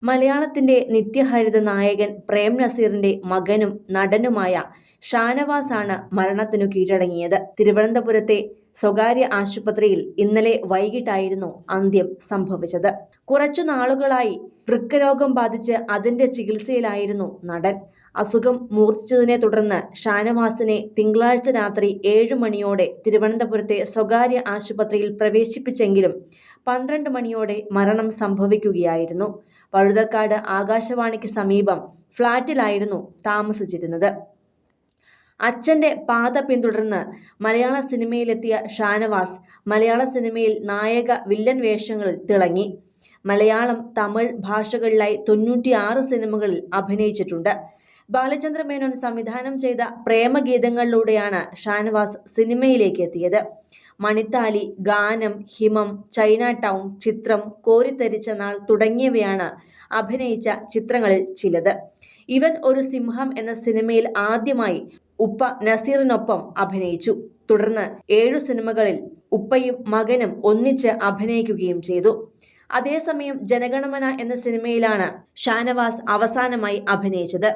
മലയാളത്തിന്റെ നിത്യഹരിത നായകൻ പ്രേം നസീറിന്റെ മകനും നടനുമായ ഷാനവാസാണ് മരണത്തിനു കീഴടങ്ങിയത്. തിരുവനന്തപുരത്തെ സ്വകാര്യ ആശുപത്രിയിൽ ഇന്നലെ വൈകിട്ടായിരുന്നു അന്ത്യം സംഭവിച്ചത്. കുറച്ചു നാളുകളായി വൃക്കരോഗം ബാധിച്ച് അതിന്റെ ചികിത്സയിലായിരുന്നു നടൻ. അസുഖം മൂർച്ഛിച്ചതിനെ തുടർന്ന് ഷാനവാസിനെ തിങ്കളാഴ്ച രാത്രി 7 മണിയോടെ തിരുവനന്തപുരത്തെ സ്വകാര്യ ആശുപത്രിയിൽ പ്രവേശിപ്പിച്ചെങ്കിലും 12 മണിയോടെ മരണം സംഭവിക്കുകയായിരുന്നു. വഴുതക്കാട് ആകാശവാണിക്ക് സമീപം ഫ്ളാറ്റിലായിരുന്നു താമസിച്ചിരുന്നത്. അച്ഛന്റെ പാത പിന്തുടർന്ന് മലയാള സിനിമയിലെത്തിയ ഷാനവാസ് മലയാള സിനിമയിൽ നായക വില്ലൻ വേഷങ്ങളിൽ തിളങ്ങി. മലയാളം, തമിഴ് ഭാഷകളിലായി 96 സിനിമകളിൽ അഭിനയിച്ചിട്ടുണ്ട്. ബാലചന്ദ്ര മേനോൻ സംവിധാനം ചെയ്ത പ്രേമഗീതങ്ങളിലൂടെയാണ് ഷാനവാസ് സിനിമയിലേക്ക് എത്തിയത്. മണിത്താലി, ഗാനം, ഹിമം, ചൈന ടൗൺ, ചിത്രം, കോരിത്തരിച്ച നാൾ തുടങ്ങിയവയാണ് അഭിനയിച്ച ചിത്രങ്ങളിൽ ചിലത്. ഇവൻ ഒരു സിംഹം എന്ന സിനിമയിൽ ആദ്യമായി ഉപ്പ നസീറിനൊപ്പം അഭിനയിച്ചു. തുടർന്ന് 7 സിനിമകളിൽ ഉപ്പയും മകനും ഒന്നിച്ച് അഭിനയിക്കുകയും ചെയ്തു. അതേസമയം ജനഗണമന എന്ന സിനിമയിലാണ് ഷാനവാസ് അവസാനമായി അഭിനയിച്ചത്.